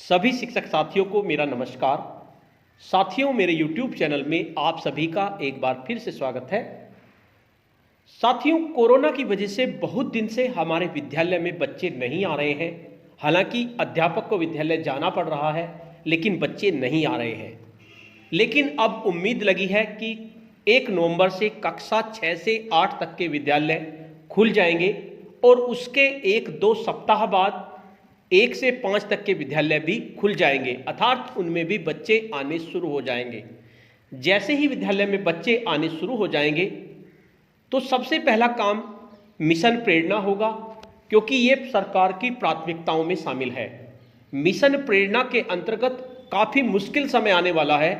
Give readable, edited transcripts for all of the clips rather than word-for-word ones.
सभी शिक्षक साथियों को मेरा नमस्कार। साथियों, मेरे YouTube चैनल में आप सभी का एक बार फिर से स्वागत है। साथियों, कोरोना की वजह से बहुत दिन से हमारे विद्यालय में बच्चे नहीं आ रहे हैं। हालांकि अध्यापक को विद्यालय जाना पड़ रहा है, लेकिन बच्चे नहीं आ रहे हैं। लेकिन अब उम्मीद लगी है कि 1 नवंबर से कक्षा 6 से 8 तक के विद्यालय खुल जाएंगे और उसके 1-2 सप्ताह बाद 1 से 5 तक के विद्यालय भी खुल जाएंगे, अर्थात उनमें भी बच्चे आने शुरू हो जाएंगे। जैसे ही विद्यालय में बच्चे आने शुरू हो जाएंगे तो सबसे पहला काम मिशन प्रेरणा होगा, क्योंकि ये सरकार की प्राथमिकताओं में शामिल है। मिशन प्रेरणा के अंतर्गत काफ़ी मुश्किल समय आने वाला है,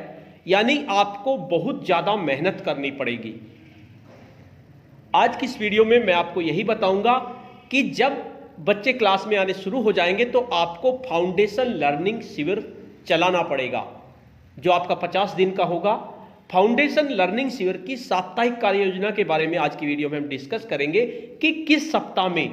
यानी आपको बहुत ज़्यादा मेहनत करनी पड़ेगी। आज की इस वीडियो में मैं आपको यही बताऊंगा कि जब बच्चे क्लास में आने शुरू हो जाएंगे तो आपको फाउंडेशन लर्निंग शिविर चलाना पड़ेगा, जो आपका 50 दिन का होगा। फाउंडेशन लर्निंग शिविर की साप्ताहिक कार्य योजना के बारे में आज की वीडियो में हम डिस्कस करेंगे कि किस सप्ताह में,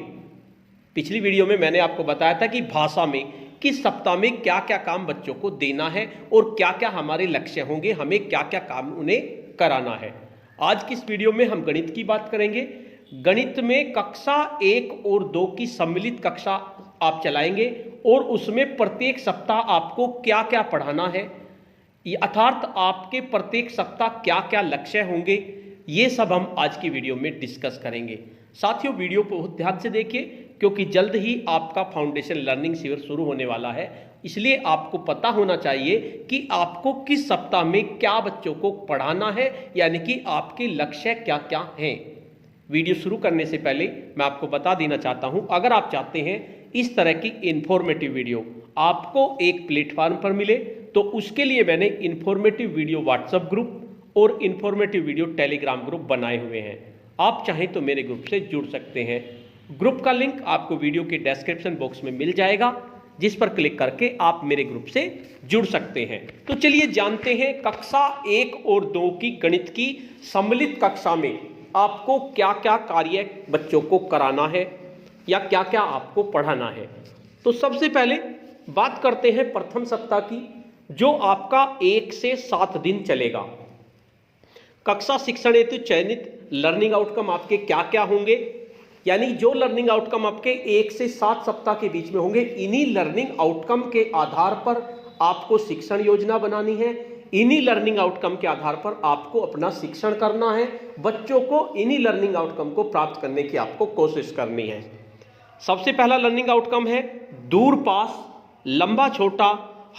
पिछली वीडियो में मैंने आपको बताया था कि भाषा में किस सप्ताह में क्या क्या काम बच्चों को देना है और क्या क्या हमारे लक्ष्य होंगे, हमें क्या क्या काम उन्हें कराना है। आज की इस वीडियो में हम गणित की बात करेंगे। गणित में कक्षा 1 और 2 की सम्मिलित कक्षा आप चलाएंगे और उसमें प्रत्येक सप्ताह आपको क्या क्या पढ़ाना है, अर्थात आपके प्रत्येक सप्ताह क्या क्या लक्ष्य होंगे, ये सब हम आज की वीडियो में डिस्कस करेंगे। साथियों, वीडियो को बहुत ध्यान से देखिए, क्योंकि जल्द ही आपका फाउंडेशन लर्निंग शिविर शुरू होने वाला है। इसलिए आपको पता होना चाहिए कि आपको किस सप्ताह में क्या बच्चों को पढ़ाना है, यानी कि आपके लक्ष्य क्या क्या हैं। वीडियो शुरू करने से पहले मैं आपको बता देना चाहता हूं, अगर आप चाहते हैं इस तरह की इन्फॉर्मेटिव वीडियो आपको एक प्लेटफॉर्म पर मिले, तो उसके लिए मैंने इन्फॉर्मेटिव वीडियो व्हाट्सएप ग्रुप और इन्फॉर्मेटिव वीडियो टेलीग्राम ग्रुप बनाए हुए हैं। आप चाहें तो मेरे ग्रुप से जुड़ सकते हैं। ग्रुप का लिंक आपको वीडियो के डिस्क्रिप्शन बॉक्स में मिल जाएगा, जिस पर क्लिक करके आप मेरे ग्रुप से जुड़ सकते हैं। तो चलिए जानते हैं कक्षा 1 और 2 की गणित की सम्मिलित कक्षा में आपको क्या क्या कार्य बच्चों को कराना है या क्या क्या आपको पढ़ाना है। तो सबसे पहले बात करते हैं प्रथम सप्ताह की, जो आपका 1 से 7 दिन चलेगा। कक्षा शिक्षण हेतु चयनित लर्निंग आउटकम आपके क्या क्या होंगे, यानी जो लर्निंग आउटकम आपके 1 से 7 सप्ताह के बीच में होंगे, इन्हीं लर्निंग आउटकम के आधार पर आपको शिक्षण योजना बनानी है। इन्हीं लर्निंग आउटकम के आधार पर आपको अपना शिक्षण करना है। बच्चों को इन्हीं लर्निंग आउटकम को प्राप्त करने की आपको कोशिश करनी है। सबसे पहला लर्निंग आउटकम है दूर पास, लंबा छोटा,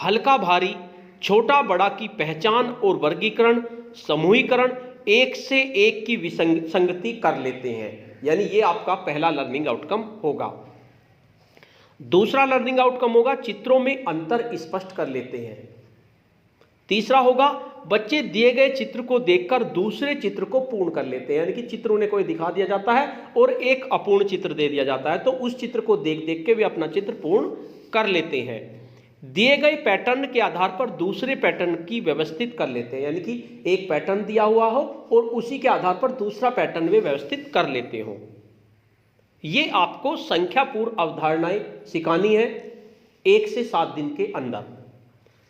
हल्का भारी, छोटा बड़ा की पहचान और वर्गीकरण, समूहीकरण, एक से एक की विसंगति कर लेते हैं, यानी ये आपका पहला लर्निंग आउटकम होगा। दूसरा लर्निंग आउटकम होगा चित्रों में अंतर स्पष्ट कर लेते हैं। तीसरा होगा बच्चे दिए गए चित्र को देखकर दूसरे चित्र को पूर्ण कर लेते हैं, यानी कि चित्र उन्हें कोई दिखा दिया जाता है और एक अपूर्ण चित्र दे दिया जाता है, तो उस चित्र को देख देख के वे अपना चित्र पूर्ण कर लेते हैं। दिए गए पैटर्न के आधार पर दूसरे पैटर्न की व्यवस्थित कर लेते हैं, यानी कि एक पैटर्न दिया हुआ हो और उसी के आधार पर दूसरा पैटर्न वे व्यवस्थित कर लेते हो। ये आपको संख्यापूर्ण अवधारणाएं सिखानी है 1 से 7 दिन के अंदर।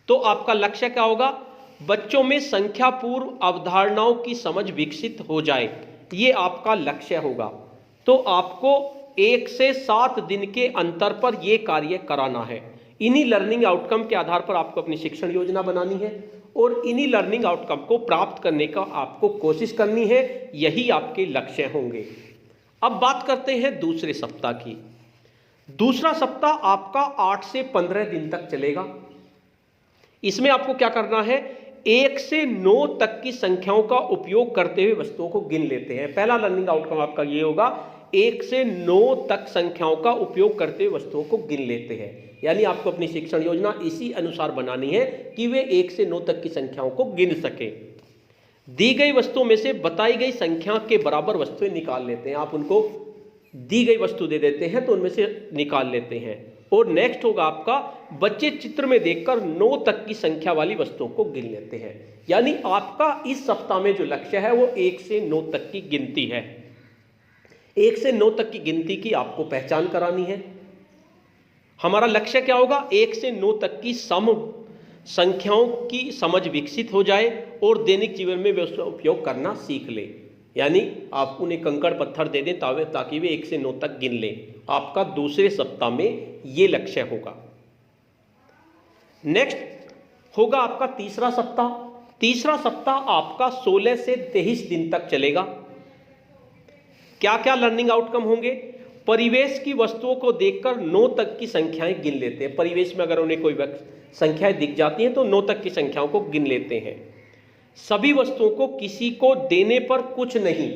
तो आपका लक्ष्य क्या होगा, बच्चों में संख्यापूर्ण अवधारणाओं की समझ विकसित हो जाए, ये आपका लक्ष्य होगा। तो आपको 1 से 7 दिन के अंतर पर यह कार्य कराना है। इन्हीं लर्निंग आउटकम के आधार पर आपको अपनी शिक्षण योजना बनानी है और इन्हीं लर्निंग आउटकम को प्राप्त करने का आपको कोशिश करनी है, यही आपके लक्ष्य होंगे। अब बात करते हैं दूसरे सप्ताह की। दूसरा सप्ताह आपका 8 से 15 दिन तक चलेगा। इसमें आपको क्या करना है, 1 से 9 तक की संख्याओं का उपयोग करते हुए वस्तुओं को गिन लेते हैं। पहला लर्निंग आउटकम आपका ये होगा, 1 से 9 तक संख्याओं का उपयोग करते हुए वस्तुओं को गिन लेते हैं, यानी आपको अपनी शिक्षण योजना इसी अनुसार बनानी है कि वे 1 से 9 तक की संख्याओं को गिन सके। दी गई वस्तुओं में से बताई गई संख्या के बराबर वस्तुएं निकाल लेते हैं। आप उनको दी गई वस्तु दे देते हैं तो उनमें से निकाल लेते हैं। और नेक्स्ट होगा आपका बच्चे चित्र में देखकर 9 तक की संख्या वाली वस्तुओं को गिन लेते हैं, यानी आपका इस सप्ताह में जो लक्ष्य है वो 1 से 9 तक की गिनती है। 1 से 9 तक की गिनती की आपको पहचान करानी है। हमारा लक्ष्य क्या होगा? 1 से 9 तक की सम संख्याओं की समझ विकसित हो जाए और दैनिक जीवन में वे उसका उपयोग करना सीख ले। यानी आप उन्हें कंकड़ पत्थर दे दें ताकि वे 1 से 9 तक गिन लें। आपका दूसरे सप्ताह में ये लक्ष्य होगा। नेक्स्ट होगा आपका तीसरा सप्ताह। तीसरा सप्ताह आपका 16 से 23 दिन तक चलेगा। क्या क्या लर्निंग आउटकम होंगे? परिवेश की वस्तुओं को देखकर 9 तक की संख्याएं गिन लेते हैं। परिवेश में अगर उन्हें कोई संख्याएं दिख जाती हैं तो 9 तक की संख्याओं को गिन लेते हैं। सभी वस्तुओं को किसी को देने पर कुछ नहीं,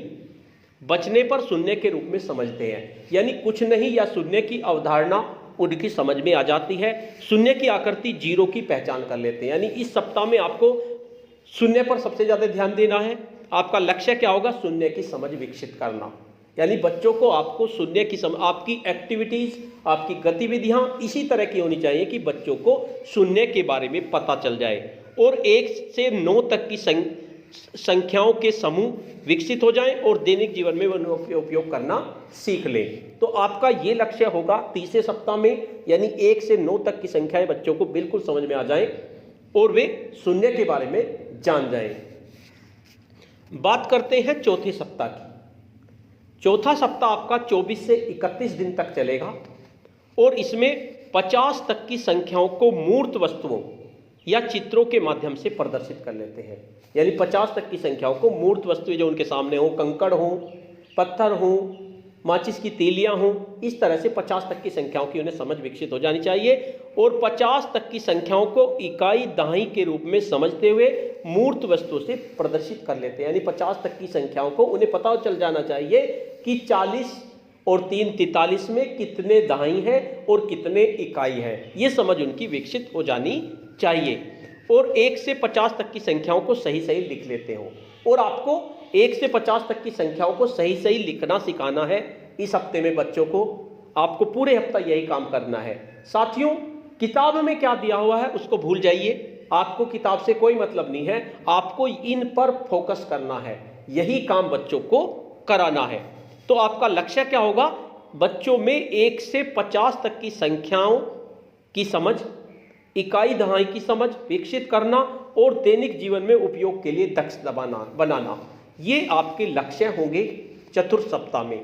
बचने पर शून्य के रूप में समझते हैं। यानी कुछ नहीं या शून्य की अवधारणा उनकी समझ में आ जाती है। शून्य की आकृति जीरो की पहचान कर लेते हैं। यानी इस सप्ताह में आपको शून्य पर सबसे ज्यादा ध्यान देना है। आपका लक्ष्य क्या होगा? शून्य की समझ विकसित करना। यानी बच्चों को आपको शून्य की समझ, आपकी एक्टिविटीज, आपकी गतिविधियां इसी तरह की होनी चाहिए कि बच्चों को शून्य के बारे में पता चल जाए और 1 से 9 तक की संख्याओं के समूह विकसित हो जाएं और दैनिक जीवन में उनका उपयोग करना सीख लें। तो आपका ये लक्ष्य होगा तीसरे सप्ताह में, यानी 1 से 9 तक की संख्याएं बच्चों को बिल्कुल समझ में आ जाएं और वे शून्य के बारे में जान जाएं। बात करते हैं चौथे सप्ताह की। चौथा सप्ताह आपका 24 से 31 दिन तक चलेगा और इसमें 50 तक की संख्याओं को मूर्त वस्तुओं या चित्रों के माध्यम से प्रदर्शित कर लेते हैं। यानी 50 तक की संख्याओं को मूर्त वस्तुएं जो उनके सामने हो, कंकड़ हो, पत्थर हो, माचिस की तीलियां हो, इस तरह से 50 तक की संख्याओं की उन्हें समझ विकसित हो जानी चाहिए और 50 तक की संख्याओं को इकाई दहाई के रूप में समझते हुए मूर्त वस्तुओं से प्रदर्शित कर लेते हैं। यानी 50 तक की संख्याओं को उन्हें पता चल जाना चाहिए कि 40 और 3 43 में कितने दहाई हैं और कितने इकाई हैं। ये समझ उनकी विकसित हो जानी चाहिए और 1 से 50 तक की संख्याओं को सही सही लिख लेते हो। और आपको 1 से 50 तक की संख्याओं को सही सही लिखना सिखाना है। इस हफ्ते में बच्चों को आपको पूरे हफ्ता यही काम करना है। साथियों, किताब में क्या दिया हुआ है उसको भूल जाइए। आपको किताब से कोई मतलब नहीं है, आपको इन पर फोकस करना है। यही काम बच्चों को कराना है। तो आपका लक्ष्य क्या होगा? बच्चों में 1 से 50 तक की संख्याओं की समझ, इकाई दहाई की समझ विकसित करना और दैनिक जीवन में उपयोग के लिए दक्ष बनाना। ये आपके लक्ष्य होंगे चतुर्थ सप्ताह में।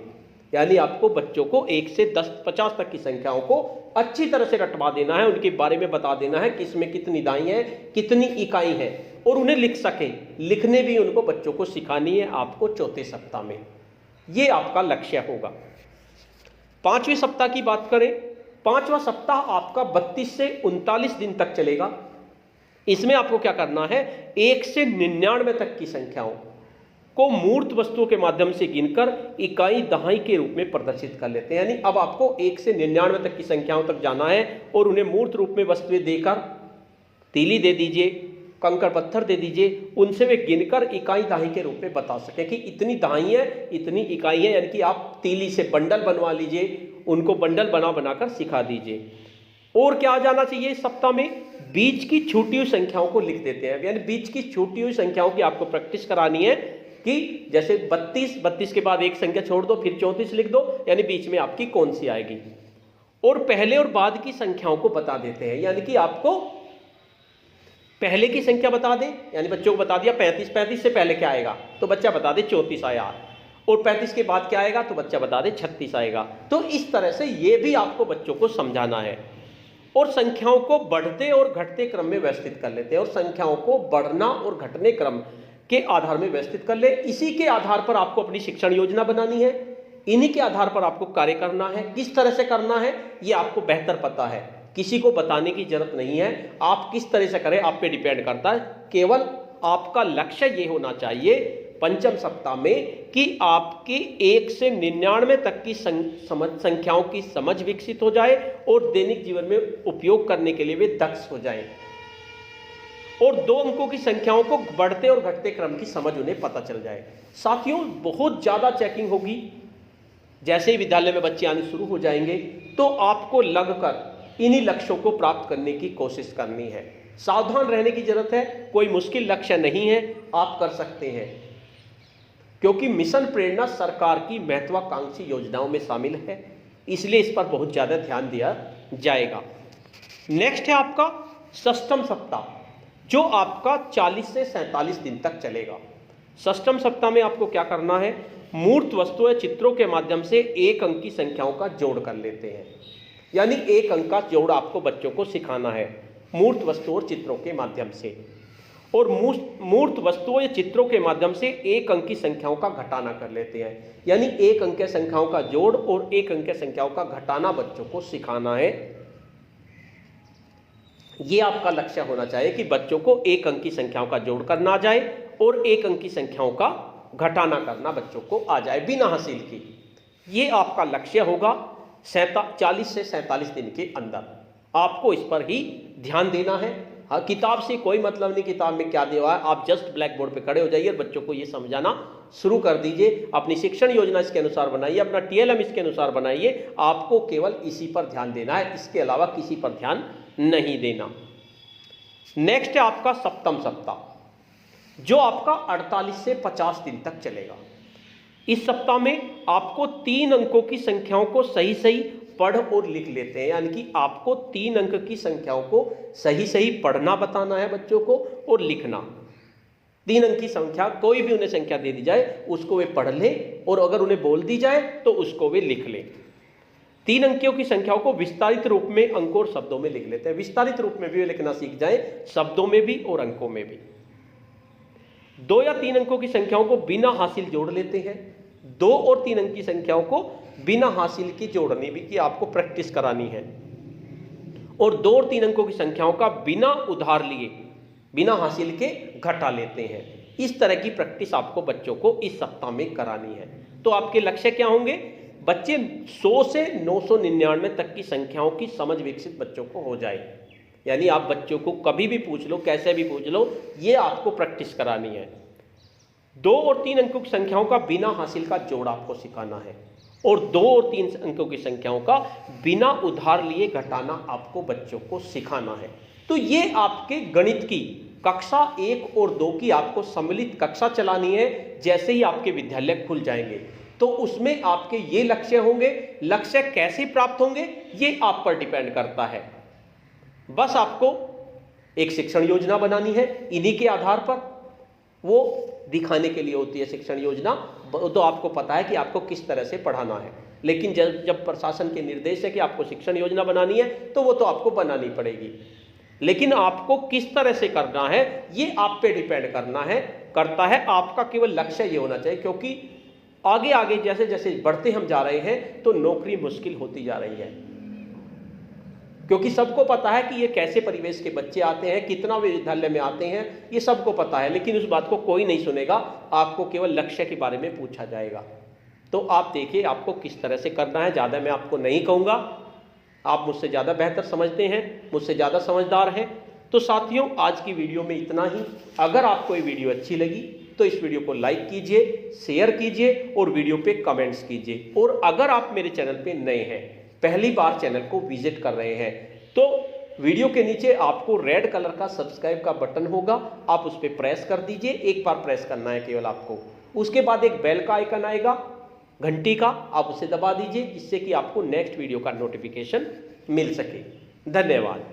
यानी आपको बच्चों को 1 से 50 तक की संख्याओं को अच्छी तरह से रटवा देना है, उनके बारे में बता देना है कि इसमें कितनी दाई है, कितनी इकाई है और उन्हें लिख सकें। लिखने भी उनको बच्चों को सिखानी है आपको चौथे सप्ताह में। ये आपका लक्ष्य होगा। 5वें सप्ताह की बात करें, 5वां सप्ताह आपका 32 से 39 दिन तक चलेगा। इसमें आपको क्या करना है? 1 से 99 तक की संख्याओं को मूर्त वस्तुओं के माध्यम से गिनकर इकाई दहाई के रूप में प्रदर्शित कर लेते हैं। यानी अब आपको 1 से 99 तक की संख्याओं तक जाना है और उन्हें मूर्त रूप में वस्तुएं देकर, तीली दे दीजिए, कंकड़ पत्थर दे दीजिए, उनसे वे गिनकर इकाई दहाई के रूप में बता सकें कि इतनी दहाई है, इतनी इकाई है। यानी कि आप तीली से बंडल बनवा लीजिए, उनको बंडल बनाकर सिखा दीजिए। और क्या आ जाना चाहिए इस सप्ताह में? बीच की छूटी हुई संख्याओं को लिख देते हैं। यानी बीच की छूटी हुई संख्याओं की आपको प्रैक्टिस करानी है कि जैसे 32 के बाद एक संख्या छोड़ दो, फिर 34 लिख दो, यानी बीच में आपकी कौन सी आएगी। और पहले और बाद की संख्याओं को बता देते हैं। यानी कि आपको पहले की संख्या बता दें, यानी बच्चों को बता दिया 35 से पहले क्या आएगा तो बच्चा बता दे 34 आया, और 35 के बाद क्या आएगा तो बच्चा बता दे 36 आएगा। तो इस तरह से ये भी आपको बच्चों को समझाना है। और संख्याओं को बढ़ते और घटते क्रम में व्यवस्थित कर लेते हैं और संख्याओं को बढ़ना और घटने क्रम के आधार में व्यवस्थित कर ले। इसी के आधार पर आपको अपनी शिक्षण योजना बनानी है, इन्हीं के आधार पर आपको कार्य करना है। किस तरह से करना है ये आपको बेहतर पता है, किसी को बताने की जरूरत नहीं है। आप किस तरह से करें आप पे डिपेंड करता है। केवल आपका लक्ष्य ये होना चाहिए पंचम सप्ताह में कि आपके 1 से 99 तक की संख्याओं की समझ विकसित हो जाए और दैनिक जीवन में उपयोग करने के लिए वे दक्ष हो जाएं, और 2 अंकों की संख्याओं को बढ़ते और घटते क्रम की समझ उन्हें पता चल जाए। साथियों, बहुत ज्यादा चेकिंग होगी। जैसे ही विद्यालय में बच्चे आने शुरू हो जाएंगे तो आपको लगकर इन्हीं लक्ष्यों को प्राप्त करने की कोशिश करनी है। सावधान रहने की जरूरत है, कोई मुश्किल लक्ष्य नहीं है, आप कर सकते हैं, क्योंकि मिशन प्रेरणा सरकार की महत्वाकांक्षी योजनाओं में शामिल है, इसलिए इस पर बहुत ज्यादा ध्यान दिया जाएगा। नेक्स्ट है आपका षष्ठम सप्ताह, जो आपका 40 से 47 दिन तक चलेगा। षष्ठम सप्ताह में आपको क्या करना है, मूर्त वस्तुओं या चित्रों के माध्यम से एक अंक की संख्याओं का जोड़ कर लेते हैं, यानी एक अंक का जोड़ आपको बच्चों को सिखाना है मूर्त वस्तुओं और चित्रों के माध्यम से। और मूर्त वस्तुओं या चित्रों के माध्यम से एक अंक की संख्याओं का घटाना कर लेते हैं, यानी एक अंक की संख्याओं का जोड़ और एक अंक की संख्याओं का घटाना बच्चों को सिखाना है। ये आपका लक्ष्य होना चाहिए कि बच्चों को एक अंक की संख्याओं का जोड़ करना आ जाए और एक अंक की संख्याओं का घटाना करना बच्चों को आ जाए बिना हासिल की। ये आपका लक्ष्य होगा 40 से 47 दिन के अंदर। आपको इस पर ही ध्यान देना है। हाँ, किताब से कोई मतलब नहीं, किताब में क्या दिया हुआ है, आप जस्ट ब्लैक बोर्ड पे खड़े हो जाइए और बच्चों को ये समझाना शुरू कर दीजिए। अपनी शिक्षण योजना इसके अनुसार बनाइए, अपना TLM इसके अनुसार बनाइए। आपको केवल इसी पर ध्यान देना है, इसके अलावा किसी पर ध्यान नहीं देना। नेक्स्ट है आपका सप्तम सप्ताह, जो आपका 48 से 50 दिन तक चलेगा। इस सप्ताह में आपको 3 अंकों की संख्याओं को सही सही पढ़ और लिख लेते हैं, यानी कि आपको 3 अंक की संख्याओं को सही सही पढ़ना बताना है बच्चों को और लिखना। 3 अंक की संख्या कोई भी उन्हें संख्या दे दी जाए उसको वे पढ़ ले, और अगर उन्हें बोल दी जाए तो उसको वे लिख ले। 3 अंकियों की संख्याओं को विस्तारित रूप में अंकों और शब्दों में लिख लेते हैं। विस्तारित रूप में भी वे लिखना सीख जाए, शब्दों में भी और अंकों में भी। 2 या 3 अंकों की संख्याओं को बिना हासिल जोड़ लेते हैं। 2 और 3 अंक की संख्याओं को बिना हासिल की जोड़नी भी की आपको प्रैक्टिस करानी है, और 2 और 3 अंकों की संख्याओं का बिना उधार लिए, बिना हासिल के घटा लेते हैं। इस तरह की प्रैक्टिस आपको बच्चों को इस सप्ताह में करानी है। तो आपके लक्ष्य क्या होंगे, बच्चे 100 से 999 तक की संख्याओं की समझ विकसित बच्चों को हो जाए। यानी आप बच्चों को कभी भी पूछ लो, कैसे भी पूछ लो, ये आपको प्रैक्टिस करानी है। 2 और 3 अंकों की संख्याओं का बिना हासिल का जोड़ आपको सिखाना है, और 2 और 3 अंकों की संख्याओं का बिना उधार लिए घटाना आपको बच्चों को सिखाना है। तो ये आपके गणित की कक्षा 1 और 2 की आपको सम्मिलित कक्षा चलानी है। जैसे ही आपके विद्यालय खुल जाएंगे तो उसमें आपके ये लक्ष्य होंगे। लक्ष्य कैसे प्राप्त होंगे ये आप पर डिपेंड करता है। बस आपको एक शिक्षण योजना बनानी है, इन्हीं के आधार पर वो दिखाने के लिए होती है शिक्षण योजना। तो आपको पता है कि आपको किस तरह से पढ़ाना है, लेकिन जब प्रशासन के निर्देश है कि आपको शिक्षण योजना बनानी है तो वो तो आपको बनानी पड़ेगी, लेकिन आपको किस तरह से करना है ये आप पे डिपेंड करता है। आपका केवल लक्ष्य ये होना चाहिए, क्योंकि आगे आगे जैसे जैसे बढ़ते हम जा रहे हैं तो नौकरी मुश्किल होती जा रही है, क्योंकि सबको पता है कि ये कैसे परिवेश के बच्चे आते हैं, कितना वे विद्यालय में आते हैं, ये सबको पता है, लेकिन उस बात को कोई नहीं सुनेगा। आपको केवल लक्ष्य के बारे में पूछा जाएगा। तो आप देखिए आपको किस तरह से करना है। ज़्यादा मैं आपको नहीं कहूँगा, आप मुझसे ज़्यादा बेहतर समझते हैं, मुझसे ज़्यादा समझदार हैं। तो साथियों, आज की वीडियो में इतना ही। अगर आपको ये वीडियो अच्छी लगी तो इस वीडियो को लाइक कीजिए, शेयर कीजिए और वीडियो पे कमेंट्स कीजिए। और अगर आप मेरे चैनल पे नए हैं, पहली बार चैनल को विजिट कर रहे हैं, तो वीडियो के नीचे आपको रेड कलर का सब्सक्राइब का बटन होगा, आप उस पर प्रेस कर दीजिए। एक बार प्रेस करना है केवल आपको। उसके बाद एक बेल का आइकन आएगा घंटी का, आप उसे दबा दीजिए, जिससे कि आपको नेक्स्ट वीडियो का नोटिफिकेशन मिल सके। धन्यवाद।